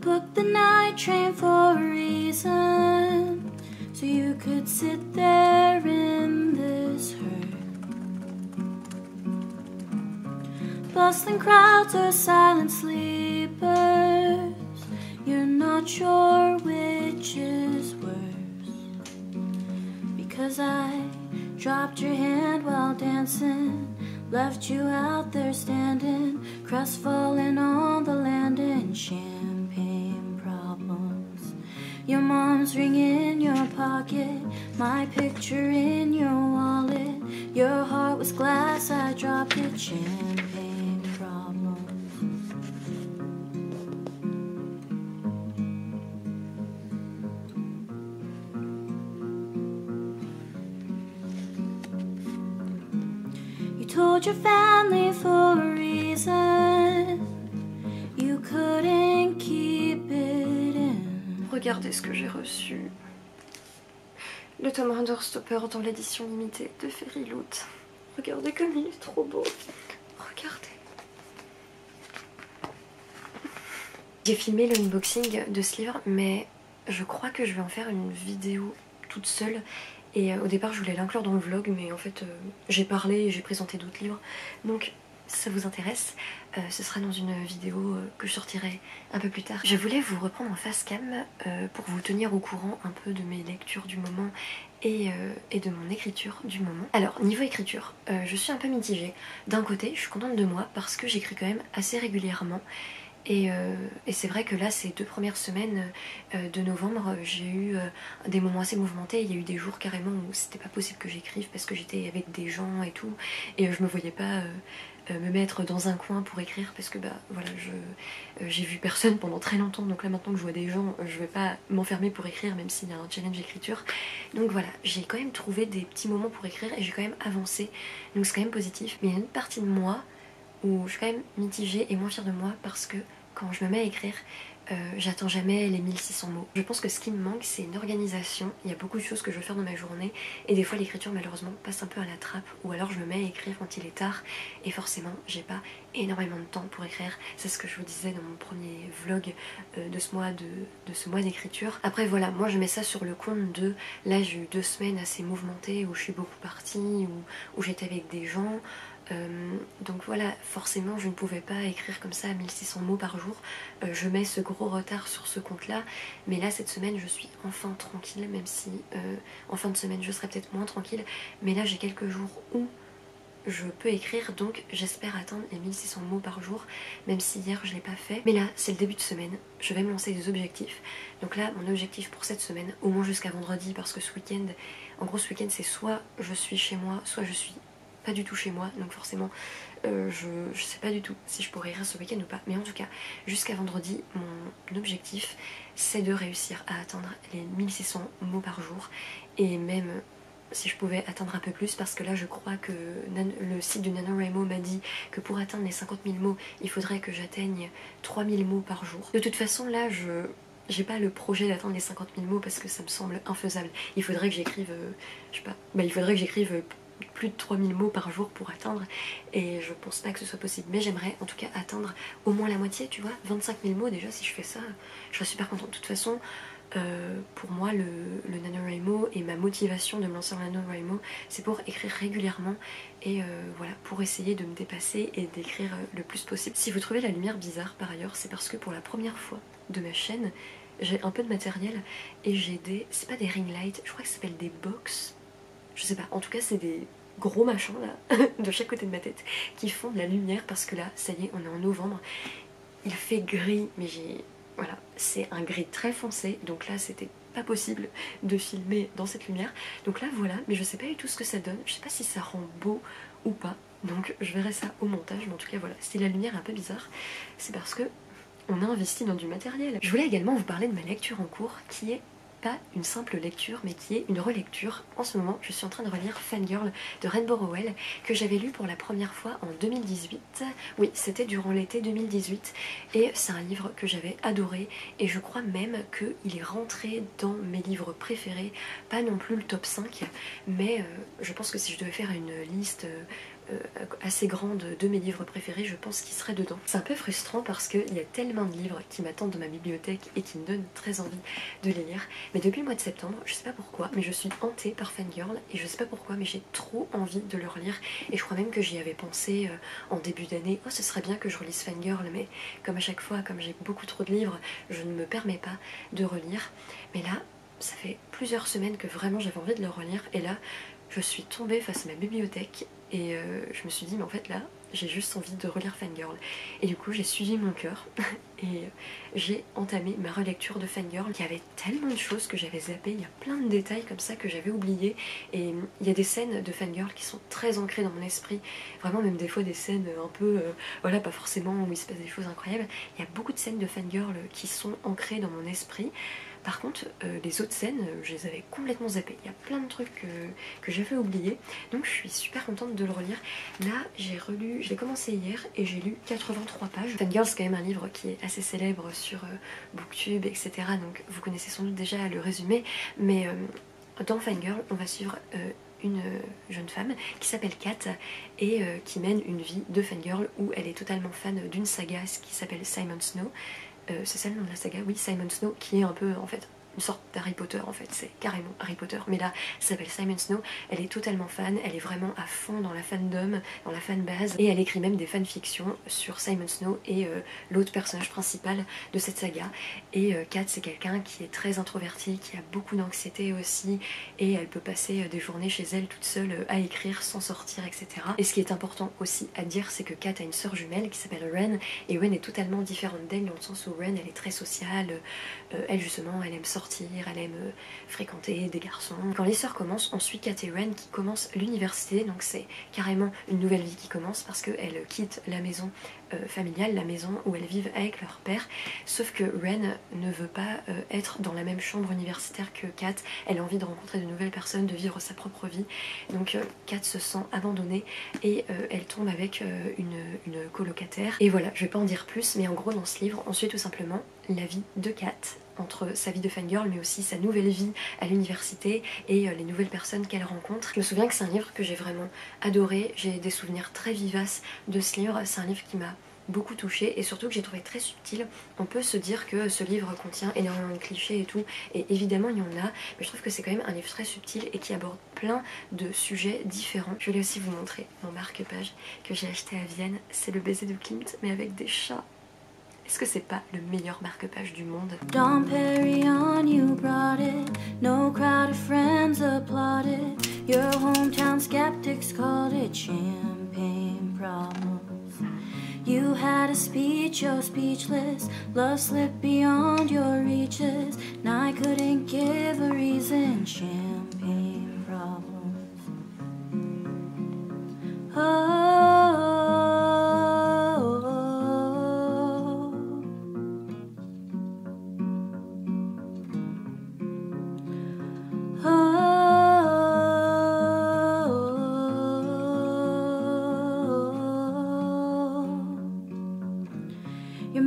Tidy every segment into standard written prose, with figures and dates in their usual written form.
booked the night train for a reason, so you could sit there in this hurt. Bustling crowds or silent sleepers, you're not sure which is worse. Because I dropped your hand while dancing, left you out there standing, crestfallen on the landing. Champagne problems, your mom's ring in your pocket, my picture in your wallet. Your heart was glass, I dropped it. Champagne problems. You told your family for a reason, you couldn't keep it in. Regardez ce que j'ai reçu. Le tome Render Stopper dans l'édition limitée de Fairy Loot. Regardez comme il est trop beau. Regardez. J'ai filmé le unboxing de ce livre, mais je crois que je vais en faire une vidéo toute seule. Et au départ je voulais l'inclure dans le vlog, mais en fait j'ai parlé et j'ai présenté d'autres livres. Donc si ça vous intéresse, ce sera dans une vidéo que je sortirai un peu plus tard. Je voulais vous reprendre en face cam pour vous tenir au courant un peu de mes lectures du moment et de mon écriture du moment. Alors niveau écriture, je suis un peu mitigée. D'un côté je suis contente de moi parce que j'écris quand même assez régulièrement. Et c'est vrai que là, ces 2 premières semaines de novembre, j'ai eu des moments assez mouvementés. Il y a eu des jours carrément où c'était pas possible que j'écrive parce que j'étais avec des gens et tout. Et je me voyais pas me mettre dans un coin pour écrire parce que bah voilà, j'ai vu personne pendant très longtemps. Donc là maintenant que je vois des gens, je vais pas m'enfermer pour écrire même s'il y a un challenge d'écriture. Donc voilà, j'ai quand même trouvé des petits moments pour écrire et j'ai quand même avancé. Donc c'est quand même positif. Mais il y a une partie de moi où je suis quand même mitigée et moins fière de moi parce que quand je me mets à écrire, j'attends jamais les 1600 mots. Je pense que ce qui me manque, c'est une organisation. Il y a beaucoup de choses que je veux faire dans ma journée et des fois l'écriture malheureusement passe un peu à la trappe, ou alors je me mets à écrire quand il est tard et forcément j'ai pas énormément de temps pour écrire. C'est ce que je vous disais dans mon premier vlog de ce mois d'écriture. Après voilà, moi je mets ça sur le compte de là j'ai eu 2 semaines assez mouvementées où je suis beaucoup partie, où j'étais avec des gens. Donc voilà, forcément je ne pouvais pas écrire comme ça à 1600 mots par jour. Je mets ce gros retard sur ce compte là, mais là cette semaine je suis enfin tranquille, même si en fin de semaine je serai peut-être moins tranquille, mais là j'ai quelques jours où je peux écrire, donc j'espère atteindre les 1600 mots par jour, même si hier je l'ai pas fait. Mais là c'est le début de semaine, je vais me lancer des objectifs. Donc là mon objectif pour cette semaine, au moins jusqu'à vendredi, parce que ce week-end, en gros ce week-end c'est soit je suis chez moi, soit je suis pas du tout chez moi, donc forcément je sais pas du tout si je pourrais écrire ce week-end ou pas, mais en tout cas jusqu'à vendredi mon objectif c'est de réussir à atteindre les 1600 mots par jour, et même si je pouvais atteindre un peu plus, parce que là je crois que le site de NaNoWriMo m'a dit que pour atteindre les 50 000 mots il faudrait que j'atteigne 3000 mots par jour. De toute façon là j'ai pas le projet d'atteindre les 50 000 mots parce que ça me semble infaisable. Il faudrait que j'écrive, je sais pas, il faudrait que j'écrive plus de 3000 mots par jour pour atteindre, et je pense pas que ce soit possible, mais j'aimerais en tout cas atteindre au moins la moitié, tu vois, 25 000 mots déjà. Si je fais ça, je serais super contente. De toute façon pour moi le NaNoWriMo et ma motivation de me lancer dans NaNoWriMo, c'est pour écrire régulièrement et voilà, pour essayer de me dépasser et d'écrire le plus possible. Si vous trouvez la lumière bizarre par ailleurs, c'est parce que pour la première fois de ma chaîne j'ai un peu de matériel et j'ai des, c'est pas des ring lights, je crois que ça s'appelle des box, je sais pas, en tout cas c'est des gros machins là de chaque côté de ma tête qui font de la lumière, parce que là ça y est, on est en novembre, il fait gris, mais voilà, c'est un gris très foncé, donc là c'était pas possible de filmer dans cette lumière, donc là voilà, mais je sais pas du tout ce que ça donne, je sais pas si ça rend beau ou pas, donc je verrai ça au montage, mais en tout cas voilà, si la lumière est un peu bizarre, c'est parce que on a investi dans du matériel. Je voulais également vous parler de ma lecture en cours, qui est pas une simple lecture mais qui est une relecture. En ce moment je suis en train de relire Fangirl de Rainbow Rowell, que j'avais lu pour la première fois en 2018. Oui, c'était durant l'été 2018 et c'est un livre que j'avais adoré, et je crois même qu'il est rentré dans mes livres préférés, pas non plus le top 5, mais je pense que si je devais faire une liste assez grande de mes livres préférés, je pense qu'il serait dedans. C'est un peu frustrant parce qu'il y a tellement de livres qui m'attendent dans ma bibliothèque et qui me donnent très envie de les lire. Mais depuis le mois de septembre, je sais pas pourquoi, mais je suis hantée par Fangirl et je sais pas pourquoi, mais j'ai trop envie de le relire. Et je crois même que j'y avais pensé en début d'année, oh ce serait bien que je relise Fangirl, mais comme à chaque fois, comme j'ai beaucoup trop de livres, je ne me permets pas de relire. Mais là, ça fait plusieurs semaines que vraiment j'avais envie de le relire et là, je suis tombée face à ma bibliothèque et je me suis dit mais en fait là j'ai juste envie de relire Fangirl et du coup j'ai suivi mon cœur et j'ai entamé ma relecture de Fangirl. Il y avait tellement de choses que j'avais zappées, il y a plein de détails comme ça que j'avais oubliés et il y a des scènes de Fangirl qui sont très ancrées dans mon esprit, vraiment même des fois des scènes un peu, voilà pas forcément où il se passe des choses incroyables, il y a beaucoup de scènes de Fangirl qui sont ancrées dans mon esprit. Par contre, les autres scènes, je les avais complètement zappées. Il y a plein de trucs que j'avais oubliés, donc je suis super contente de le relire. Là, je l'ai commencé hier et j'ai lu 83 pages. Fangirl, c'est quand même un livre qui est assez célèbre sur Booktube, etc. Donc vous connaissez sans doute déjà le résumé, mais dans Fangirl, on va suivre une jeune femme qui s'appelle Kat et qui mène une vie de fangirl où elle est totalement fan d'une saga qui s'appelle Simon Snow. C'est ça le nom de la saga, oui, Simon Snow, qui est un peu en fait une sorte d'Harry Potter en fait, c'est carrément Harry Potter, mais là ça s'appelle Simon Snow. Elle est totalement fan, elle est vraiment à fond dans la fandom, dans la fanbase, et elle écrit même des fanfictions sur Simon Snow et l'autre personnage principal de cette saga. Et Kat, c'est quelqu'un qui est très introverti, qui a beaucoup d'anxiété aussi, et elle peut passer des journées chez elle toute seule à écrire sans sortir, etc. Et ce qui est important aussi à dire, c'est que Kat a une sœur jumelle qui s'appelle Ren, et Ren est totalement différente d'elle dans le sens où Ren elle est très sociale, elle justement elle aime sortir, elle aime fréquenter des garçons. Quand les sœurs commencent, on suit Kat et Ren qui commencent l'université, donc c'est carrément une nouvelle vie qui commence parce qu'elles quittent la maison familiale, la maison où elles vivent avec leur père, sauf que Ren ne veut pas être dans la même chambre universitaire que Kat, elle a envie de rencontrer de nouvelles personnes, de vivre sa propre vie, donc Kat se sent abandonnée et elle tombe avec une colocataire, et voilà, je vais pas en dire plus, mais en gros dans ce livre, on suit tout simplement la vie de Kat, entre sa vie de fangirl mais aussi sa nouvelle vie à l'université et les nouvelles personnes qu'elle rencontre. Je me souviens que c'est un livre que j'ai vraiment adoré, j'ai des souvenirs très vivaces de ce livre, c'est un livre qui m'a beaucoup touchée et surtout que j'ai trouvé très subtil. On peut se dire que ce livre contient énormément de clichés et tout, et évidemment il y en a, mais je trouve que c'est quand même un livre très subtil et qui aborde plein de sujets différents. Je voulais aussi vous montrer mon marque-page que j'ai acheté à Vienne, c'est le baiser de Klimt mais avec des chats. Est-ce que c'est pas le meilleur marque-page du monde? Dom Perignon, you brought it. No crowd of friends applauded. Your hometown skeptics called it champagne problems. You had a speech, you're speechless. Love slipped beyond your reaches. And I couldn't give a reason. Champagne problems. Oh.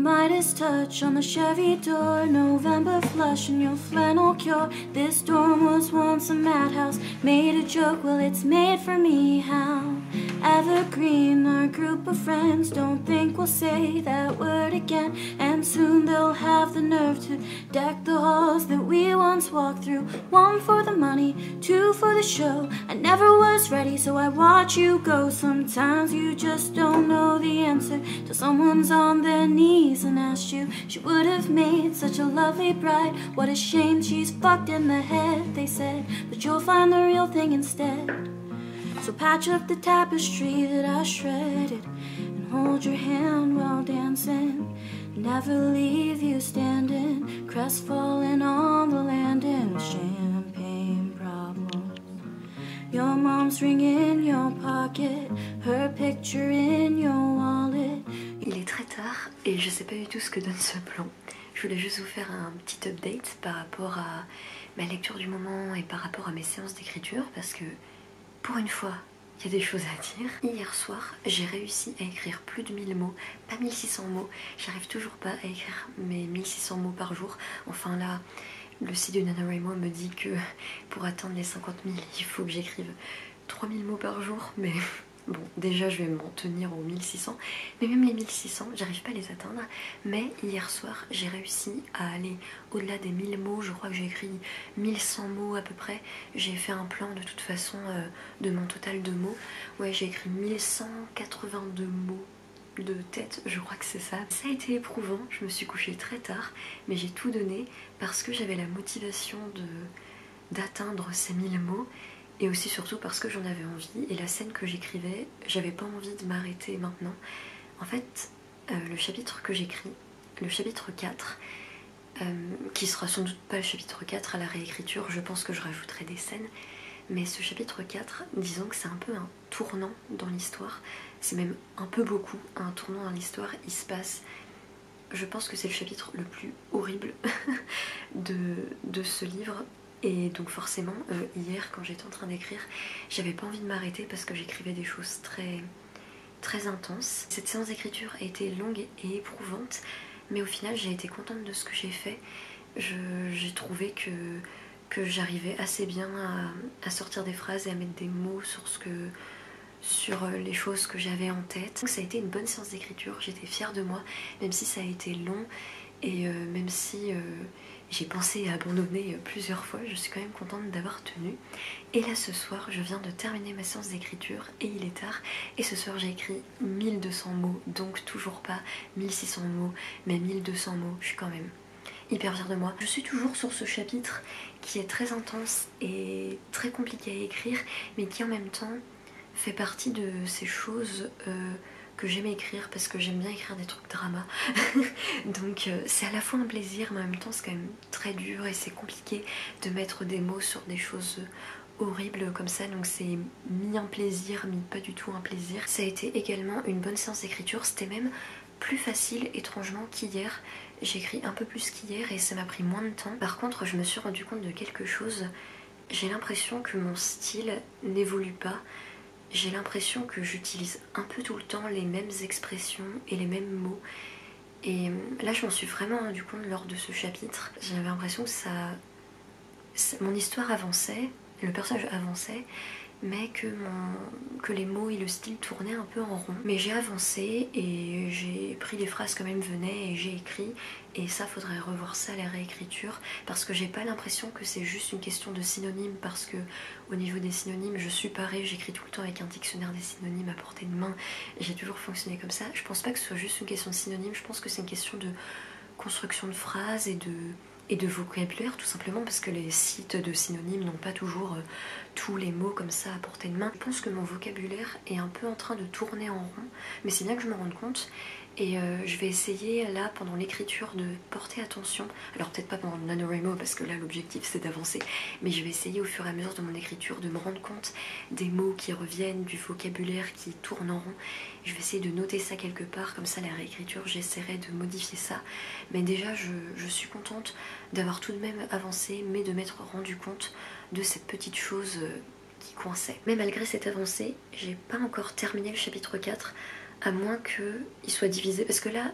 Midas touch on the Chevy door, November flush in your flannel cure. This dorm was once a madhouse, made a joke, well it's made for me. How evergreen, our group of friends, don't think we'll say that word again. And soon they'll have the nerve to deck the halls that we once walked through. One for the money, two for the show. I never was ready, so I watch you go. Sometimes you just don't know the answer till someone's on their knees and asked you. She would have made such a lovely bride. What a shame she's fucked in the head, they said, but you'll find the real thing instead. So patch up the tapestry that I shredded and hold your hand while dancing. Never leave you standing, crestfallen on the landing with champagne problems. Your mom's ring in your pocket, her picture in your wallet. Il est très tard et je sais pas du tout ce que donne ce plan. Je voulais juste vous faire un petit update par rapport à ma lecture du moment et par rapport à mes séances d'écriture parce que pour une fois, il y a des choses à dire. Hier soir, j'ai réussi à écrire plus de 1000 mots, pas 1600 mots. J'arrive toujours pas à écrire mes 1600 mots par jour. Enfin là, le site de NaNoWriMo me dit que pour atteindre les 50 000, il faut que j'écrive 3000 mots par jour, mais Bon, déjà je vais m'en tenir aux 1600, mais même les 1600, j'arrive pas à les atteindre. Mais hier soir, j'ai réussi à aller au-delà des 1000 mots. Je crois que j'ai écrit 1100 mots à peu près. J'ai fait un plan de toute façon de mon total de mots. Ouais, j'ai écrit 1182 mots de tête, je crois que c'est ça. Ça a été éprouvant, je me suis couchée très tard, mais j'ai tout donné parce que j'avais la motivation d'atteindre ces 1000 mots. Et aussi surtout parce que j'en avais envie, et la scène que j'écrivais, j'avais pas envie de m'arrêter maintenant. En fait, le chapitre que j'écris, le chapitre 4, qui sera sans doute pas le chapitre 4 à la réécriture, je pense que je rajouterai des scènes, mais ce chapitre 4, disons que c'est un peu un tournant dans l'histoire, c'est même un peu beaucoup un tournant dans l'histoire. Il se passe, je pense que c'est le chapitre le plus horrible de ce livre. Et donc forcément, hier quand j'étais en train d'écrire, j'avais pas envie de m'arrêter parce que j'écrivais des choses très intenses. Cette séance d'écriture a été longue et éprouvante, mais au final j'ai été contente de ce que j'ai fait. J'ai trouvé que j'arrivais assez bien à sortir des phrases et à mettre des mots sur les choses que j'avais en tête. Donc ça a été une bonne séance d'écriture, j'étais fière de moi, même si ça a été long et même si j'ai pensé à abandonner plusieurs fois, je suis quand même contente d'avoir tenu. Et là ce soir, je viens de terminer ma séance d'écriture et il est tard. Et ce soir j'ai écrit 1200 mots, donc toujours pas 1600 mots, mais 1200 mots. Je suis quand même hyper fière de moi. Je suis toujours sur ce chapitre qui est très intense et très compliqué à écrire, mais qui en même temps fait partie de ces choses que j'aime écrire parce que j'aime bien écrire des trucs drama. Donc c'est à la fois un plaisir mais en même temps c'est quand même très dur et c'est compliqué de mettre des mots sur des choses horribles comme ça, donc c'est mi un plaisir mi pas du tout un plaisir. Ça a été également une bonne séance d'écriture, c'était même plus facile étrangement qu'hier. J'ai écrit un peu plus qu'hier et ça m'a pris moins de temps. Par contre je me suis rendu compte de quelque chose, j'ai l'impression que mon style n'évolue pas. J'ai l'impression que j'utilise un peu tout le temps les mêmes expressions et les mêmes mots. Et là, je m'en suis vraiment rendu compte lors de ce chapitre. J'avais l'impression que mon histoire avançait, le personnage avançait, mais que les mots et le style tournaient un peu en rond. Mais j'ai avancé et j'ai pris les phrases quand même venaient et j'ai écrit. Et ça, faudrait revoir ça à la réécriture parce que j'ai pas l'impression que c'est juste une question de synonymes, parce que au niveau des synonymes, je suis pareil, j'écris tout le temps avec un dictionnaire des synonymes à portée de main. J'ai toujours fonctionné comme ça. Je pense pas que ce soit juste une question de synonymes, je pense que c'est une question de construction de phrases et de vocabulaire, tout simplement parce que les sites de synonymes n'ont pas toujours tous les mots comme ça à portée de main. Je pense que mon vocabulaire est un peu en train de tourner en rond, mais c'est bien que je me rende compte. Et je vais essayer là pendant l'écriture de porter attention, alors peut-être pas pendant le NaNoWriMo parce que là l'objectif c'est d'avancer, mais je vais essayer au fur et à mesure de mon écriture de me rendre compte des mots qui reviennent, du vocabulaire qui tourne en rond. Je vais essayer de noter ça quelque part, comme ça la réécriture j'essaierai de modifier ça. Mais déjà je suis contente d'avoir tout de même avancé, mais de m'être rendu compte de cette petite chose qui coinçait. Mais malgré cette avancée, j'ai pas encore terminé le chapitre 4, à moins qu'il soit divisé, parce que là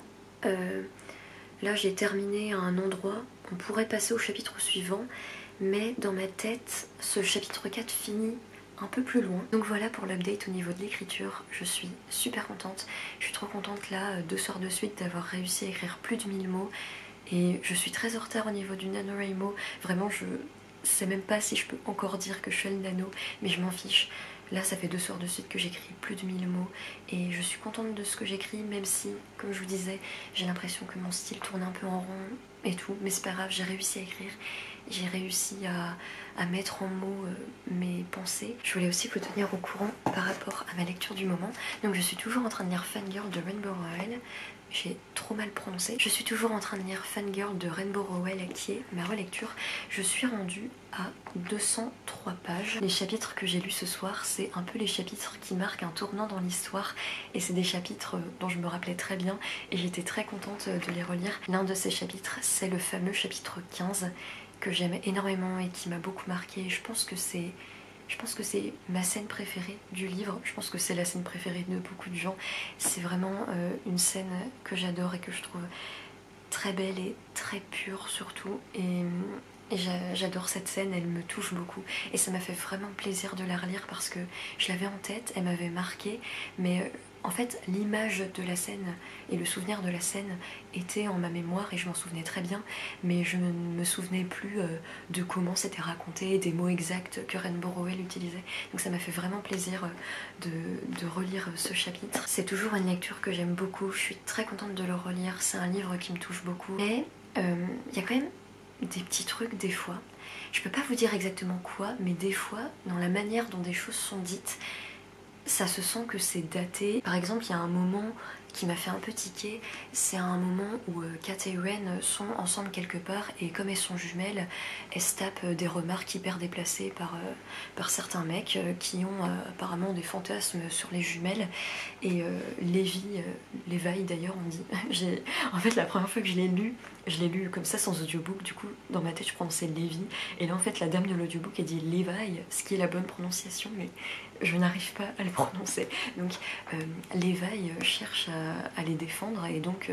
j'ai terminé à un endroit, on pourrait passer au chapitre suivant, mais dans ma tête, ce chapitre 4 finit un peu plus loin. Donc voilà pour l'update au niveau de l'écriture, je suis super contente. Je suis trop contente là, 2 soirs de suite, d'avoir réussi à écrire plus de 1000 mots. Et je suis très en retard au niveau du NaNoWriMo. Vraiment, je sais même pas si je peux encore dire que je fais le nano, mais je m'en fiche. Là, ça fait 2 soirs de suite que j'écris plus de 1000 mots et je suis contente de ce que j'écris, même si, comme je vous disais, j'ai l'impression que mon style tourne un peu en rond et tout. Mais c'est pas grave, j'ai réussi à écrire, j'ai réussi à mettre en mots mes pensées. Je voulais aussi vous tenir au courant par rapport à ma lecture du moment. Donc je suis toujours en train de lire Fangirl de Rainbow Rowell. J'ai trop mal prononcé. Je suis toujours en train de lire Fangirl de Rainbow Rowell, qui est ma relecture. Je suis rendue à 203 pages. Les chapitres que j'ai lus ce soir, c'est un peu les chapitres qui marquent un tournant dans l'histoire. Et c'est des chapitres dont je me rappelais très bien et j'étais très contente de les relire. L'un de ces chapitres, c'est le fameux chapitre 15 que j'aime énormément et qui m'a beaucoup marqué. Je pense que c'est ma scène préférée du livre, je pense que c'est la scène préférée de beaucoup de gens. C'est vraiment une scène que j'adore et que je trouve très belle et très pure surtout. Et Et j'adore cette scène, elle me touche beaucoup. Et ça m'a fait vraiment plaisir de la relire parce que je l'avais en tête, elle m'avait marquée. Mais en fait, l'image de la scène et le souvenir de la scène était en ma mémoire et je m'en souvenais très bien. Mais je ne me souvenais plus de comment c'était raconté, des mots exacts que Rainbow Rowell utilisait. Donc ça m'a fait vraiment plaisir de relire ce chapitre. C'est toujours une lecture que j'aime beaucoup, je suis très contente de le relire. C'est un livre qui me touche beaucoup. Mais il y a quand même des petits trucs des fois. Je peux pas vous dire exactement quoi, mais des fois, dans la manière dont des choses sont dites, ça se sent que c'est daté. Par exemple, il y a un moment qui m'a fait un peu tiquer, c'est un moment où Kat et Ren sont ensemble quelque part et comme elles sont jumelles, elles se tapent des remarques hyper déplacées par certains mecs qui ont apparemment des fantasmes sur les jumelles. Et Levi d'ailleurs on dit, en fait la première fois que je l'ai lu comme ça sans audiobook, du coup dans ma tête je prononçais Levi et là en fait la dame de l'audiobook elle dit Levi, ce qui est la bonne prononciation mais je n'arrive pas à le prononcer. Donc Levi cherche à les défendre et donc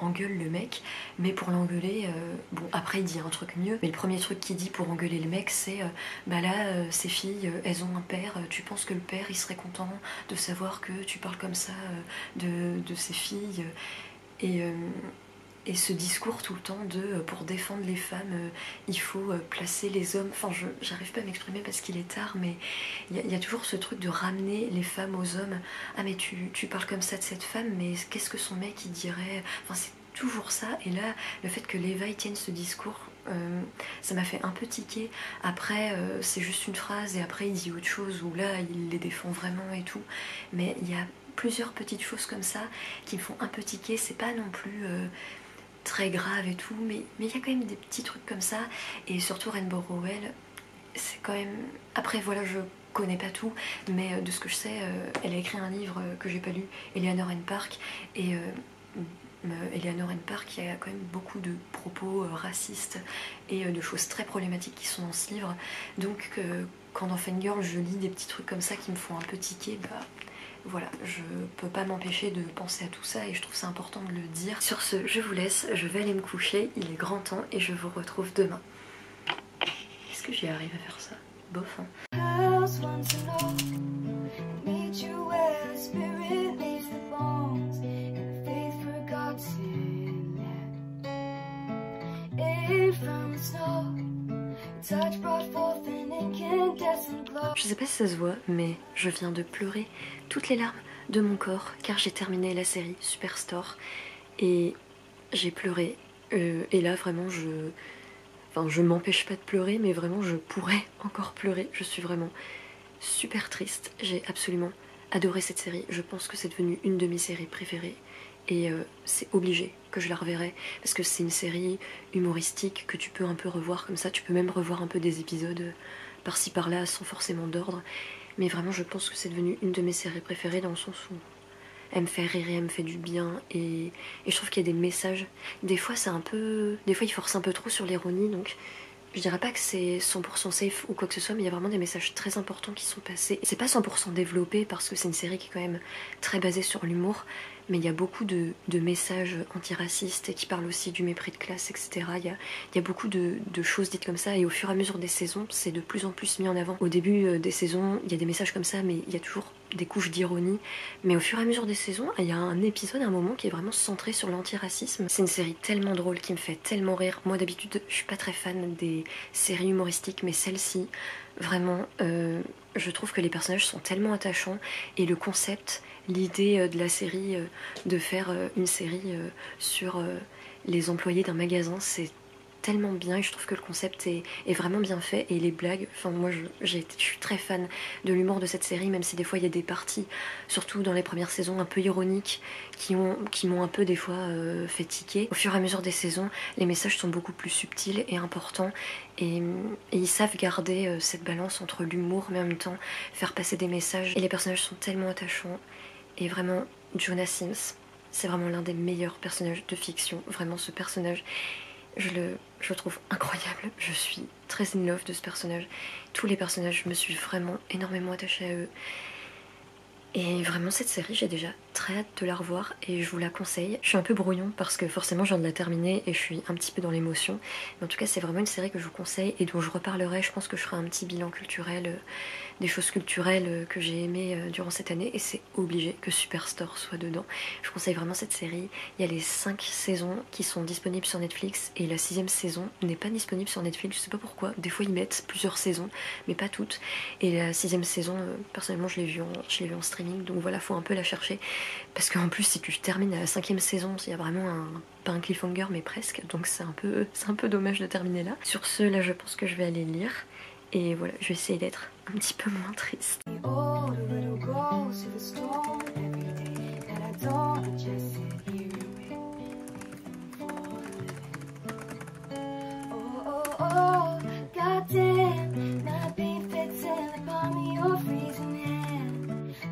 engueule le mec, mais pour l'engueuler, bon après il dit un truc mieux, mais le premier truc qu'il dit pour engueuler le mec c'est bah là ces filles elles ont un père, tu penses que le père il serait content de savoir que tu parles comme ça de ces filles et ce discours tout le temps de pour défendre les femmes il faut placer les hommes, enfin j'arrive pas à m'exprimer parce qu'il est tard, mais il y a toujours ce truc de ramener les femmes aux hommes. Ah mais tu parles comme ça de cette femme, mais qu'est-ce que son mec il dirait, enfin c'est toujours ça. Et là le fait que Levi tienne ce discours, ça m'a fait un peu tiquer. Après c'est juste une phrase et après il dit autre chose où là il les défend vraiment et tout, mais il y a plusieurs petites choses comme ça qui me font un peu tiquer. C'est pas non plus très grave et tout, mais il y a quand même des petits trucs comme ça. Et surtout Rainbow Rowell, c'est quand même... Après voilà, je connais pas tout, mais de ce que je sais, elle a écrit un livre que j'ai pas lu, Eleanor and Park, et Eleanor and Park, il y a quand même beaucoup de propos racistes et de choses très problématiques qui sont dans ce livre. Donc quand dans Fangirl je lis des petits trucs comme ça qui me font un peu tiquer, bah voilà, je peux pas m'empêcher de penser à tout ça et je trouve ça important de le dire. Sur ce, je vous laisse, je vais aller me coucher, il est grand temps et je vous retrouve demain. Est-ce que j'y arrive à faire ça? Bof, hein. Je sais pas si ça se voit, mais je viens de pleurer toutes les larmes de mon corps car j'ai terminé la série Superstore et j'ai pleuré. Et là vraiment je m'empêche pas de pleurer, mais vraiment je pourrais encore pleurer. Je suis vraiment super triste. J'ai absolument adoré cette série. Je pense que c'est devenu une de mes séries préférées. Et c'est obligé que je la reverrai parce que c'est une série humoristique que tu peux un peu revoir comme ça. Tu peux même revoir un peu des épisodes par-ci par-là sans forcément d'ordre. Mais vraiment je pense que c'est devenu une de mes séries préférées dans le sens où elle me fait rire et elle me fait du bien. Et je trouve qu'il y a des messages. Des fois c'est un peu... Des fois il force un peu trop sur l'ironie, donc... Je dirais pas que c'est 100% safe ou quoi que ce soit, mais il y a vraiment des messages très importants qui sont passés. C'est pas 100% développé parce que c'est une série qui est quand même très basée sur l'humour, mais il y a beaucoup de messages antiracistes et qui parlent aussi du mépris de classe, etc. Il y a beaucoup de choses dites comme ça et au fur et à mesure des saisons, c'est de plus en plus mis en avant. Au début des saisons, il y a des messages comme ça, mais il y a toujours des couches d'ironie. Mais au fur et à mesure des saisons, il y a un épisode, un moment qui est vraiment centré sur l'antiracisme. C'est une série tellement drôle qui me fait tellement rire. Moi d'habitude, je suis pas très fan des séries humoristiques, mais celle-ci, vraiment, je trouve que les personnages sont tellement attachants et le concept, l'idée de la série, de faire une série sur les employés d'un magasin, c'est tellement bien et je trouve que le concept est vraiment bien fait et les blagues, enfin moi je suis très fan de l'humour de cette série, même si des fois il y a des parties, surtout dans les premières saisons un peu ironiques qui m'ont un peu des fois fait tiquer. Au fur et à mesure des saisons, les messages sont beaucoup plus subtils et importants et ils savent garder cette balance entre l'humour mais en même temps faire passer des messages et les personnages sont tellement attachants et vraiment Jonah Sims, c'est vraiment l'un des meilleurs personnages de fiction, vraiment ce personnage. Je le trouve incroyable, je suis très in love de ce personnage. Tous les personnages, je me suis vraiment énormément attachée à eux. Et vraiment cette série, j'ai déjà très hâte de la revoir et je vous la conseille. Je suis un peu brouillon parce que forcément je viens de la terminer et je suis un petit peu dans l'émotion. Mais en tout cas c'est vraiment une série que je vous conseille et dont je reparlerai. Je pense que je ferai un petit bilan culturel, des choses culturelles que j'ai aimées durant cette année. Et c'est obligé que Superstore soit dedans. Je vous conseille vraiment cette série. Il y a les 5 saisons qui sont disponibles sur Netflix et la 6ème saison n'est pas disponible sur Netflix. Je sais pas pourquoi. Des fois ils mettent plusieurs saisons mais pas toutes. Et la 6ème saison, personnellement je l'ai vue en streaming. Donc voilà, faut un peu la chercher. Parce qu'en plus, si tu termines à la 5ème saison, il y a vraiment pas un cliffhanger, mais presque. Donc c'est un peu dommage de terminer là. Sur ce, là, je pense que je vais aller lire. Et voilà, je vais essayer d'être un petit peu moins triste.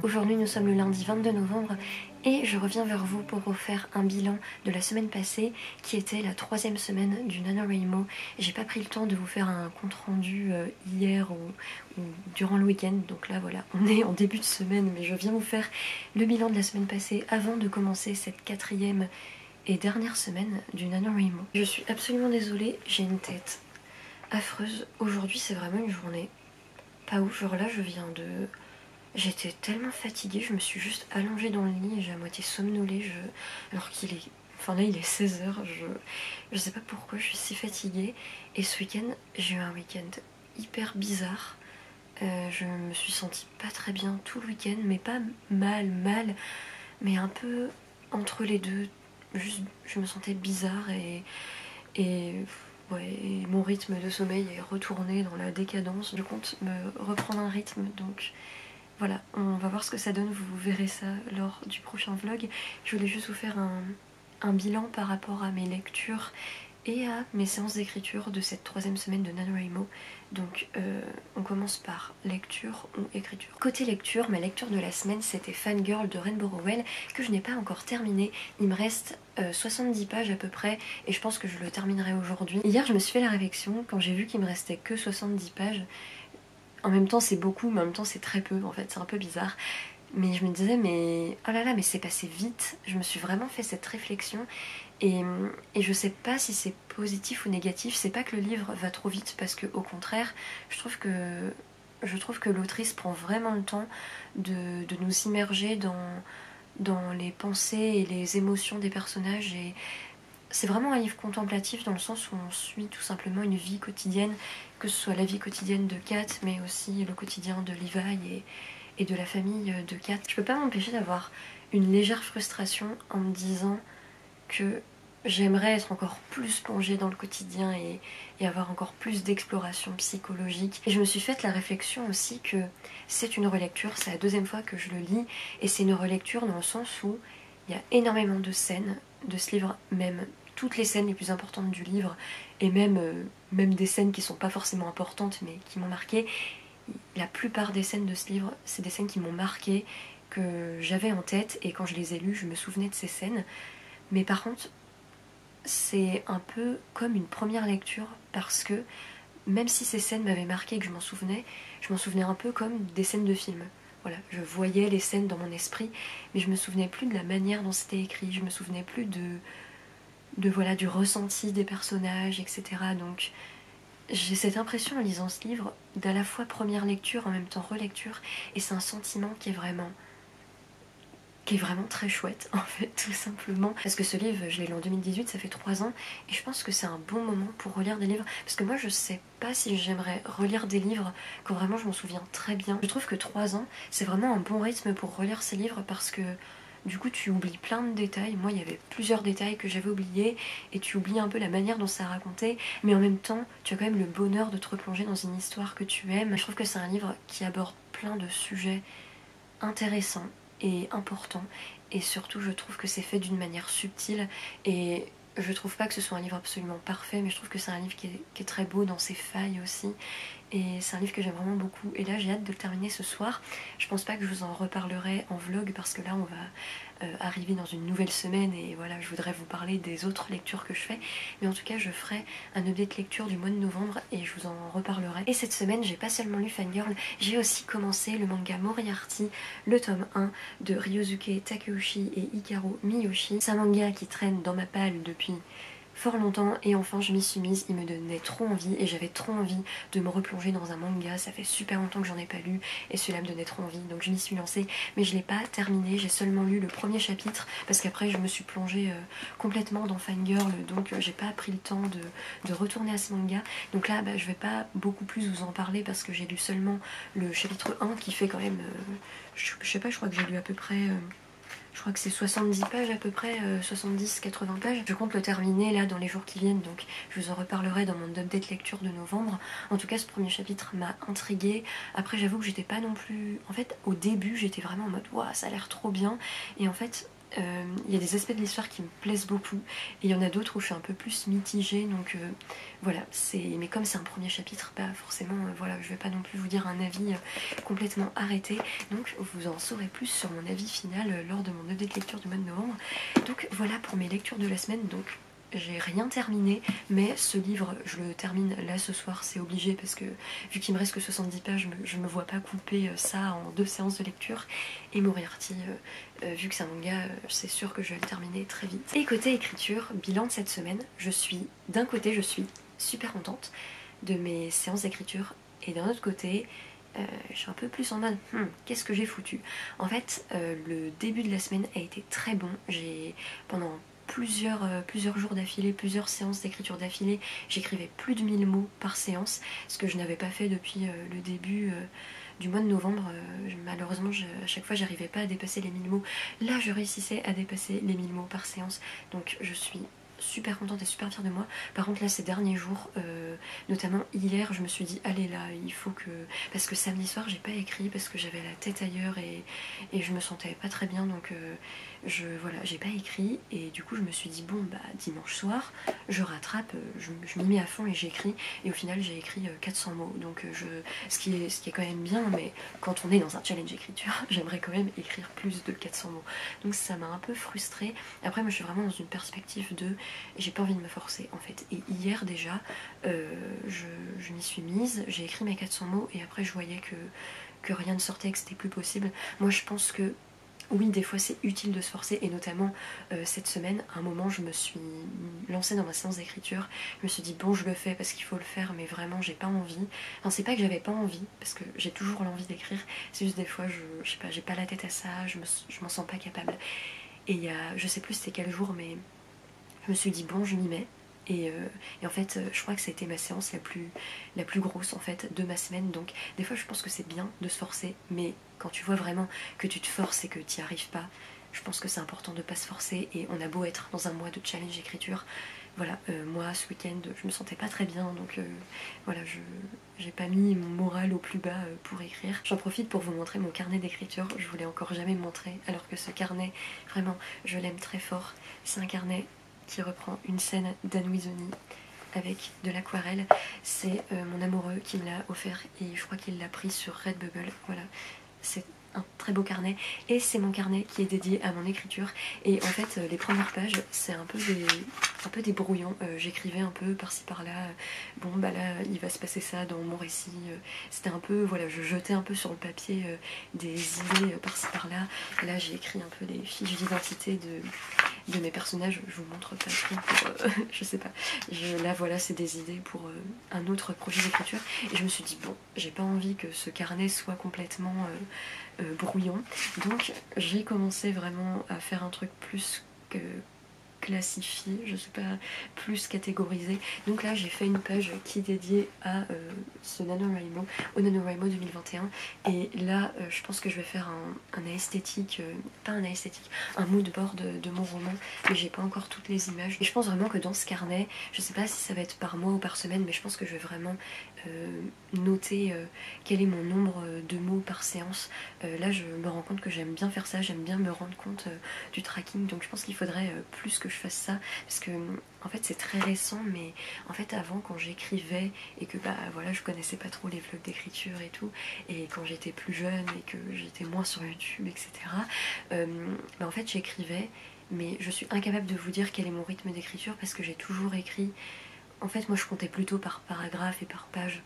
Aujourd'hui nous sommes le lundi 22 novembre et je reviens vers vous pour vous faire un bilan de la semaine passée qui était la 3ème semaine du NaNoWriMo. J'ai pas pris le temps de vous faire un compte rendu hier ou durant le week-end, donc là voilà, on est en début de semaine mais je viens vous faire le bilan de la semaine passée avant de commencer cette 4ème et dernière semaine du NaNoWriMo. Je suis absolument désolée, j'ai une tête affreuse. Aujourd'hui c'est vraiment une journée pas ouf, genre là je viens de... J'étais tellement fatiguée, je me suis juste allongée dans le lit et j'ai à moitié somnolée, alors qu'il est... Enfin là il est 16h, je sais pas pourquoi je suis si fatiguée. Et ce week-end, j'ai eu un week-end hyper bizarre. Je me suis sentie pas très bien tout le week-end, mais pas mal, mais un peu entre les deux. Juste, je me sentais bizarre et ouais, et mon rythme de sommeil est retourné dans la décadence. Je compte me reprendre un rythme, donc... Voilà, on va voir ce que ça donne, vous verrez ça lors du prochain vlog. Je voulais juste vous faire un bilan par rapport à mes lectures et à mes séances d'écriture de cette 3ème semaine de NaNoWriMo. Donc on commence par lecture ou écriture. Côté lecture, ma lecture de la semaine c'était Fangirl de Rainbow Rowell que je n'ai pas encore terminé. Il me reste 70 pages à peu près et je pense que je le terminerai aujourd'hui. Hier je me suis fait la réflexion quand j'ai vu qu'il me restait que 70 pages. En même temps c'est beaucoup, mais en même temps c'est très peu en fait, c'est un peu bizarre. Mais je me disais mais oh là là mais c'est passé vite. Je me suis vraiment fait cette réflexion et je sais pas si c'est positif ou négatif. C'est pas que le livre va trop vite parce que au contraire je trouve que l'autrice prend vraiment le temps de nous immerger dans les pensées et les émotions des personnages et c'est vraiment un livre contemplatif dans le sens où on suit tout simplement une vie quotidienne, que ce soit la vie quotidienne de Kat, mais aussi le quotidien de Levi et de la famille de Kat. Je peux pas m'empêcher d'avoir une légère frustration en me disant que j'aimerais être encore plus plongée dans le quotidien et avoir encore plus d'exploration psychologique. Et je me suis faite la réflexion aussi que c'est une relecture, c'est la 2ème fois que je le lis, et c'est une relecture dans le sens où il y a énormément de scènes de ce livre, même toutes les scènes les plus importantes du livre, et même des scènes qui sont pas forcément importantes mais qui m'ont marqué. La plupart des scènes de ce livre, c'est des scènes qui m'ont marqué, que j'avais en tête, et quand je les ai lues, je me souvenais de ces scènes. Mais par contre, c'est un peu comme une première lecture, parce que même si ces scènes m'avaient marqué et que je m'en souvenais un peu comme des scènes de film. Voilà, je voyais les scènes dans mon esprit, mais je me souvenais plus de la manière dont c'était écrit, je me souvenais plus voilà, du ressenti des personnages, etc. Donc j'ai cette impression en lisant ce livre d'à la fois première lecture, en même temps relecture, et c'est un sentiment qui est vraiment très chouette en fait, tout simplement. Parce que ce livre, je l'ai lu en 2018, ça fait 3 ans, et je pense que c'est un bon moment pour relire des livres, parce que moi je sais pas si j'aimerais relire des livres quand vraiment je m'en souviens très bien. Je trouve que 3 ans, c'est vraiment un bon rythme pour relire ces livres, parce que du coup tu oublies plein de détails. Moi il y avait plusieurs détails que j'avais oubliés, et tu oublies un peu la manière dont ça racontait, mais en même temps tu as quand même le bonheur de te replonger dans une histoire que tu aimes. Je trouve que c'est un livre qui aborde plein de sujets intéressants et important, et surtout je trouve que c'est fait d'une manière subtile, et je trouve pas que ce soit un livre absolument parfait, mais je trouve que c'est un livre qui est très beau dans ses failles aussi, et c'est un livre que j'aime vraiment beaucoup. Et là j'ai hâte de le terminer ce soir. Je pense pas que je vous en reparlerai en vlog parce que là on va arriver dans une nouvelle semaine et voilà, je voudrais vous parler des autres lectures que je fais. Mais en tout cas, je ferai un update lecture du mois de novembre et je vous en reparlerai. Et cette semaine, j'ai pas seulement lu Fangirl, j'ai aussi commencé le manga Moriarty, le tome 1 de Ryosuke Takeuchi et Hikaru Miyoshi. C'est un manga qui traîne dans ma palle depuis fort longtemps et enfin je m'y suis mise, il me donnait trop envie et j'avais trop envie de me replonger dans un manga, ça fait super longtemps que j'en ai pas lu et celui-là me donnait trop envie donc je m'y suis lancée mais je l'ai pas terminé, j'ai seulement lu le premier chapitre parce qu'après je me suis plongée complètement dans Fangirl donc j'ai pas pris le temps de retourner à ce manga donc là je vais pas beaucoup plus vous en parler parce que j'ai lu seulement le chapitre 1 qui fait quand même, je sais pas, je crois que j'ai lu à peu près... je crois que c'est 70 pages à peu près, 70-80 pages. Je compte le terminer là dans les jours qui viennent, donc je vous en reparlerai dans mon update lecture de novembre. En tout cas, ce premier chapitre m'a intriguée. Après, j'avoue que j'étais pas non plus... En fait, au début, j'étais vraiment en mode « Waouh, ça a l'air trop bien !» Et en fait, il y a des aspects de l'histoire qui me plaisent beaucoup. Et il y en a d'autres où je suis un peu plus mitigée, donc voilà. Mais comme c'est un premier chapitre, forcément, voilà, je vais pas non plus vous dire un avis complètement arrêté. Donc vous en saurez plus sur mon avis final lors de mon update lecture du mois de novembre. Donc voilà pour mes lectures de la semaine. Donc j'ai rien terminé, mais ce livre, je le termine là ce soir, c'est obligé parce que vu qu'il me reste que 70 pages, je me vois pas couper ça en 2 séances de lecture. Et Moriarty, vu que c'est un manga, c'est sûr que je vais le terminer très vite. Et côté écriture, bilan de cette semaine, d'un côté, je suis super contente de mes séances d'écriture, et d'un autre côté, je suis un peu plus en mode qu'est-ce que j'ai foutu. En fait, le début de la semaine a été très bon. Pendant plusieurs jours d'affilée, plusieurs séances d'écriture d'affilée, j'écrivais plus de 1000 mots par séance, ce que je n'avais pas fait depuis le début du mois de novembre. Malheureusement, à chaque fois, j'arrivais pas à dépasser les 1000 mots. Là, je réussissais à dépasser les 1000 mots par séance, donc je suis super contente et super fière de moi. Par contre là ces derniers jours, notamment hier, je me suis dit allez là, il faut que... Parce que samedi soir j'ai pas écrit parce que j'avais la tête ailleurs et je me sentais pas très bien, donc voilà, j'ai pas écrit et du coup je me suis dit bon dimanche soir je rattrape, je m'y mets à fond et j'écris, et au final j'ai écrit 400 mots, donc ce qui est quand même bien, mais quand on est dans un challenge écriture j'aimerais quand même écrire plus de 400 mots, donc ça m'a un peu frustrée. Après moi je suis vraiment dans une perspective de j'ai pas envie de me forcer en fait, et hier déjà je m'y suis mise, j'ai écrit mes 400 mots et après je voyais que rien ne sortait, que c'était plus possible. Moi je pense que oui, des fois c'est utile de se forcer, et notamment cette semaine, à un moment je me suis lancée dans ma séance d'écriture, je me suis dit bon je le fais parce qu'il faut le faire, mais vraiment j'ai pas envie. Enfin c'est pas que j'avais pas envie, parce que j'ai toujours l'envie d'écrire, c'est juste des fois je sais pas, j'ai pas la tête à ça, je m'en sens pas capable. Et il y a, je sais plus c'était quel jour, mais je me suis dit bon je m'y mets. Et en fait je crois que ça a été ma séance la plus grosse en fait de ma semaine, donc des fois je pense que c'est bien de se forcer, mais quand tu vois vraiment que tu te forces et que tu n'y arrives pas, je pense que c'est important de ne pas se forcer, et on a beau être dans un mois de challenge écriture, voilà, moi ce week-end je me sentais pas très bien, donc voilà, j'ai pas mis mon moral au plus bas pour écrire. J'en profite pour vous montrer mon carnet d'écriture, je vous l'ai encore jamais montré, alors que ce carnet, vraiment, je l'aime très fort. C'est un carnet qui reprend une scène d'Anne Wisoni avec de l'aquarelle. C'est mon amoureux qui me l'a offert et je crois qu'il l'a pris sur Redbubble. Voilà, c'est un très beau carnet, et c'est mon carnet qui est dédié à mon écriture. Et en fait les premières pages c'est un peu des brouillons, j'écrivais un peu par-ci par-là, bon là il va se passer ça dans mon récit, c'était un peu, voilà, je jetais un peu sur le papier des idées par-ci par-là. Là j'ai écrit un peu les fiches d'identité de mes personnages, je vous montre pas trop pour, je sais pas, là voilà, c'est des idées pour un autre projet d'écriture, et je me suis dit bon, j'ai pas envie que ce carnet soit complètement brouillon, donc j'ai commencé vraiment à faire un truc plus que classifié, je sais pas, plus catégorisé. Donc là j'ai fait une page qui est dédiée à ce NaNoWriMo, au NaNoWriMo 2021, et là je pense que je vais faire un aesthétique, pas un aesthétique, un mood board de mon roman, mais j'ai pas encore toutes les images, et je pense vraiment que dans ce carnet, je sais pas si ça va être par mois ou par semaine, mais je pense que je vais vraiment noter quel est mon nombre de mots par séance. Là je me rends compte que j'aime bien faire ça, j'aime bien me rendre compte du tracking, donc je pense qu'il faudrait plus que je fasse ça, parce que en fait c'est très récent, mais en fait avant quand j'écrivais et que bah voilà je connaissais pas trop les vlogs d'écriture et tout, et quand j'étais plus jeune et que j'étais moins sur YouTube, etc. Bah en fait j'écrivais, mais je suis incapable de vous dire quel est mon rythme d'écriture parce que j'ai toujours écrit. En fait moi je comptais plutôt par paragraphe et par page.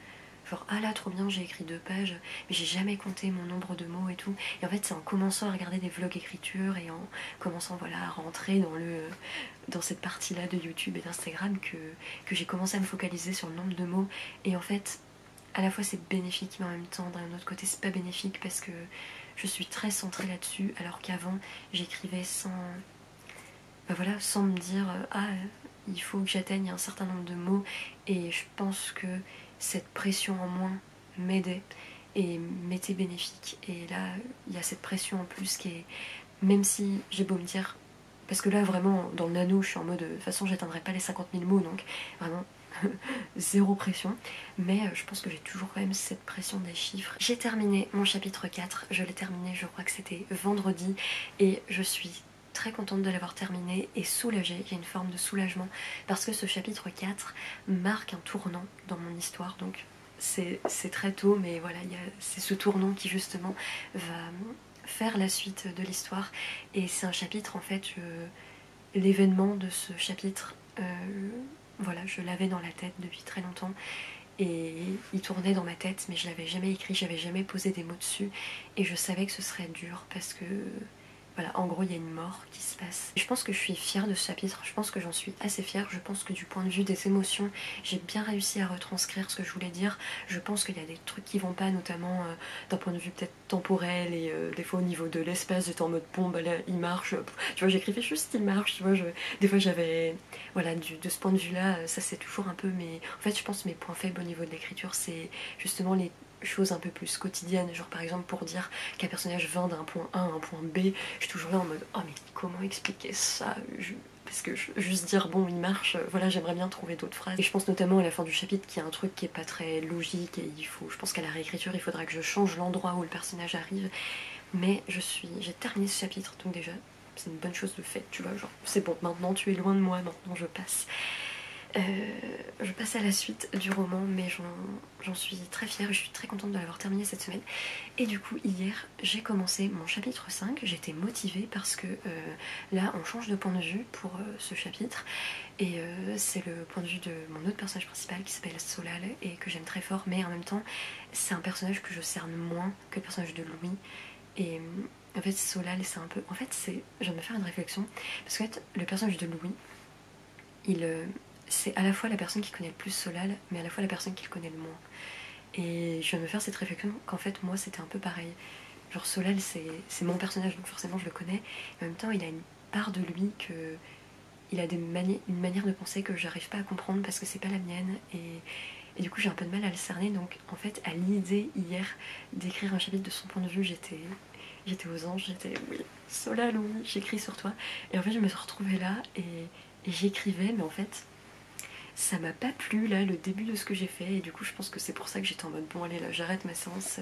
Genre ah là trop bien j'ai écrit 2 pages, mais j'ai jamais compté mon nombre de mots et tout. Et en fait c'est en commençant à regarder des vlogs écriture et en commençant voilà à rentrer dans cette partie là de YouTube et d'Instagram que j'ai commencé à me focaliser sur le nombre de mots. Et en fait à la fois c'est bénéfique mais en même temps d'un autre côté c'est pas bénéfique parce que je suis très centrée là-dessus alors qu'avant j'écrivais sans, bah voilà, sans me dire ah il faut que j'atteigne un certain nombre de mots, et je pense que cette pression en moins m'aidait et m'était bénéfique. Et là il y a cette pression en plus qui est, même si j'ai beau me dire, parce que là vraiment dans le nano je suis en mode de toute façon j'atteindrai pas les 50 000 mots donc vraiment zéro pression, mais je pense que j'ai toujours quand même cette pression des chiffres. J'ai terminé mon chapitre 4, je l'ai terminé je crois que c'était vendredi, et je suis très contente de l'avoir terminé et soulagée. Il y a une forme de soulagement parce que ce chapitre 4 marque un tournant dans mon histoire, donc c'est très tôt, mais voilà, c'est ce tournant qui justement va faire la suite de l'histoire. Et c'est un chapitre en fait, l'événement de ce chapitre, voilà, je l'avais dans la tête depuis très longtemps et il tournait dans ma tête, mais je l'avais jamais écrit, j'avais jamais posé des mots dessus, et je savais que ce serait dur parce que voilà, en gros il y a une mort qui se passe. Et je pense que je suis fière de ce chapitre, je pense que j'en suis assez fière, je pense que du point de vue des émotions, j'ai bien réussi à retranscrire ce que je voulais dire. Je pense qu'il y a des trucs qui vont pas, notamment d'un point de vue peut-être temporel, et des fois au niveau de l'espace, j'étais en mode bon bah là il marche, tu vois j'écrivais juste il marche, tu vois, des fois j'avais, voilà, de ce point de vue là, ça c'est toujours un peu mes, en fait je pense mes points faibles au niveau de l'écriture, c'est justement les choses un peu plus quotidiennes, genre par exemple pour dire qu'un personnage vint d'un point A à un point B, je suis toujours là en mode oh mais comment expliquer ça, parce que juste dire bon il marche, voilà, j'aimerais bien trouver d'autres phrases. Et je pense notamment à la fin du chapitre qui est un truc qui est pas très logique, et je pense qu'à la réécriture il faudra que je change l'endroit où le personnage arrive, mais j'ai terminé ce chapitre, donc déjà c'est une bonne chose de fait, tu vois, genre c'est bon, maintenant tu es loin de moi, maintenant je passe à la suite du roman, mais j'en suis très fière, je suis très contente de l'avoir terminé cette semaine. Et du coup hier j'ai commencé mon chapitre 5, j'étais motivée parce que là on change de point de vue pour ce chapitre, et c'est le point de vue de mon autre personnage principal qui s'appelle Solal et que j'aime très fort, mais en même temps c'est un personnage que je cerne moins que le personnage de Louis. Et en fait Solal c'est un peu, en fait je viens de me faire une réflexion, parce qu'en fait le personnage de Louis, c'est à la fois la personne qui connaît le plus Solal, mais à la fois la personne qui le connaît le moins. Et je viens de me faire cette réflexion qu'en fait moi c'était un peu pareil. Genre Solal c'est mon personnage, donc forcément je le connais, mais en même temps il a une part de lui que il a une manière de penser que j'arrive pas à comprendre parce que c'est pas la mienne, et du coup j'ai un peu de mal à le cerner. Donc en fait à l'idée hier d'écrire un chapitre de son point de vue, j'étais aux anges, j'étais oui Solal, oui j'écris sur toi, et en fait je me suis retrouvée là et j'écrivais, mais en fait ça m'a pas plu là le début de ce que j'ai fait, et du coup je pense que c'est pour ça que j'étais en mode bon allez là j'arrête ma séance,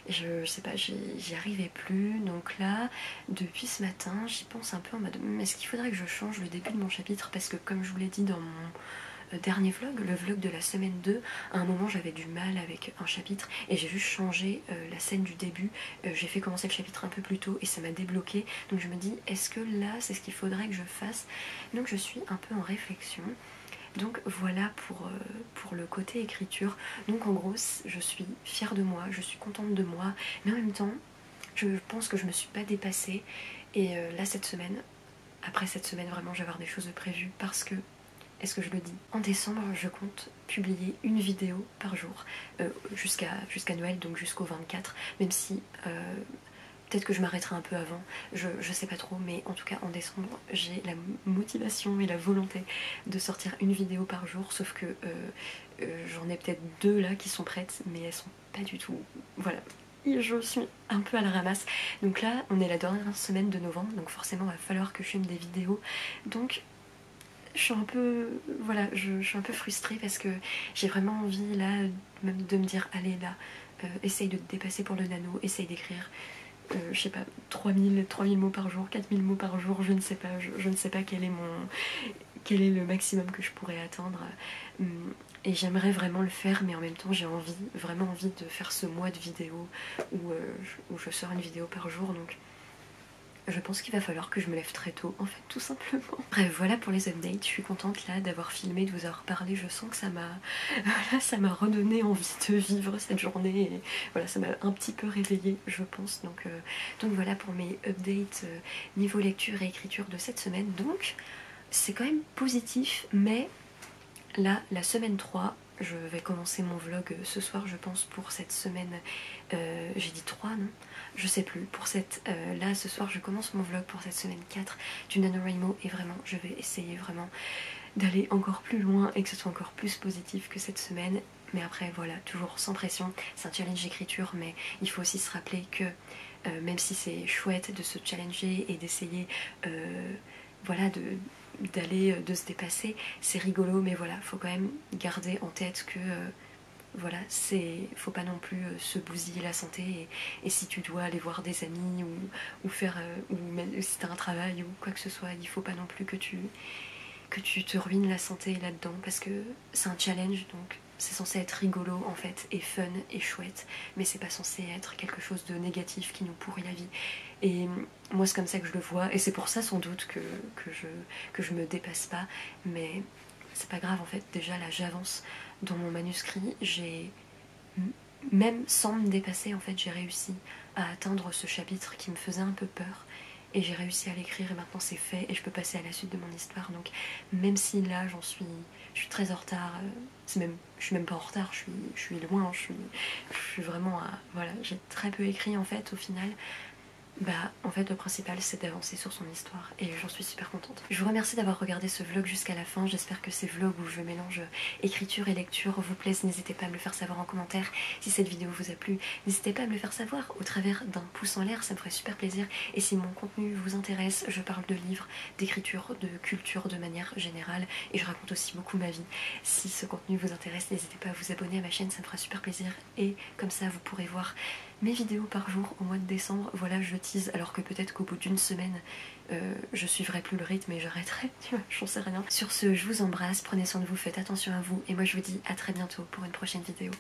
je sais pas, j'y arrivais plus. Donc là depuis ce matin j'y pense un peu en mode est-ce qu'il faudrait que je change le début de mon chapitre, parce que comme je vous l'ai dit dans mon dernier vlog, le vlog de la semaine 2, à un moment j'avais du mal avec un chapitre et j'ai juste changé la scène du début, j'ai fait commencer le chapitre un peu plus tôt et ça m'a débloqué, donc je me dis est-ce que là c'est ce qu'il faudrait que je fasse, donc je suis un peu en réflexion. Donc voilà pour le côté écriture. Donc en gros je suis fière de moi, je suis contente de moi, mais en même temps je pense que je me suis pas dépassée. Et là cette semaine, après cette semaine vraiment je vais avoir des choses de prévues, parce que, est-ce que je le dis, en décembre je compte publier une vidéo par jour, jusqu'à Noël, donc jusqu'au 24, même si peut-être que je m'arrêterai un peu avant, je sais pas trop, mais en tout cas en décembre j'ai la motivation et la volonté de sortir une vidéo par jour, sauf que j'en ai peut-être 2 là qui sont prêtes, mais elles sont pas du tout, voilà, et je suis un peu à la ramasse. Donc là on est la dernière semaine de novembre, donc forcément il va falloir que je filme des vidéos, donc je suis un peu, voilà, je suis un peu frustrée parce que j'ai vraiment envie là même de me dire allez là, essaye de te dépasser pour le nano, essaye d'écrire. je sais pas, 3000 mots par jour, 4000 mots par jour, je ne sais pas, je ne sais pas quel est le maximum que je pourrais atteindre. Et j'aimerais vraiment le faire, mais en même temps j'ai vraiment envie de faire ce mois de vidéos où je sors une vidéo par jour, donc je pense qu'il va falloir que je me lève très tôt, en fait, tout simplement. Bref, voilà pour les updates. Je suis contente là d'avoir filmé, de vous avoir parlé. Je sens que ça m'a redonné envie de vivre cette journée. Et voilà, ça m'a un petit peu réveillée, je pense. Donc voilà pour mes updates niveau lecture et écriture de cette semaine. Donc c'est quand même positif, mais là, la semaine 3, je vais commencer mon vlog ce soir, je pense, pour cette semaine. J'ai dit 3, non? Je sais plus. Pour cette... là, ce soir, je commence mon vlog pour cette semaine 4 du NaNoWriMo. Et vraiment, je vais essayer vraiment d'aller encore plus loin et que ce soit encore plus positif que cette semaine. Mais après, voilà, toujours sans pression. C'est un challenge d'écriture, mais il faut aussi se rappeler que même si c'est chouette de se challenger et d'essayer, voilà, de se dépasser, c'est rigolo, mais voilà, faut quand même garder en tête que voilà, faut pas non plus se bousiller la santé, et si tu dois aller voir des amis ou faire ou même si t'as un travail ou quoi que ce soit, il faut pas non plus que tu te ruines la santé là-dedans, parce que c'est un challenge, donc c'est censé être rigolo en fait, et fun et chouette, mais c'est pas censé être quelque chose de négatif qui nous pourrit la vie. Et moi c'est comme ça que je le vois, et c'est pour ça sans doute que je me dépasse pas, mais c'est pas grave en fait. Déjà là j'avance dans mon manuscrit, même sans me dépasser en fait, j'ai réussi à atteindre ce chapitre qui me faisait un peu peur, et j'ai réussi à l'écrire, et maintenant c'est fait et je peux passer à la suite de mon histoire. Donc même si là je suis très en retard, je suis même pas en retard, je suis loin, je suis vraiment à, voilà, j'ai très peu écrit en fait au final. Bah en fait le principal c'est d'avancer sur son histoire, et j'en suis super contente. Je vous remercie d'avoir regardé ce vlog jusqu'à la fin. J'espère que ces vlogs où je mélange écriture et lecture vous plaisent. N'hésitez pas à me le faire savoir en commentaire. Si cette vidéo vous a plu, n'hésitez pas à me le faire savoir au travers d'un pouce en l'air, ça me ferait super plaisir. Et si mon contenu vous intéresse, je parle de livres, d'écriture, de culture de manière générale, et je raconte aussi beaucoup ma vie. Si ce contenu vous intéresse, n'hésitez pas à vous abonner à ma chaîne, ça me fera super plaisir, et comme ça vous pourrez voir mes vidéos par jour au mois de décembre. Voilà, je tease, alors que peut-être qu'au bout d'une semaine je suivrai plus le rythme et j'arrêterai, tu vois, j'en sais rien. Sur ce, je vous embrasse, prenez soin de vous, faites attention à vous, et moi je vous dis à très bientôt pour une prochaine vidéo.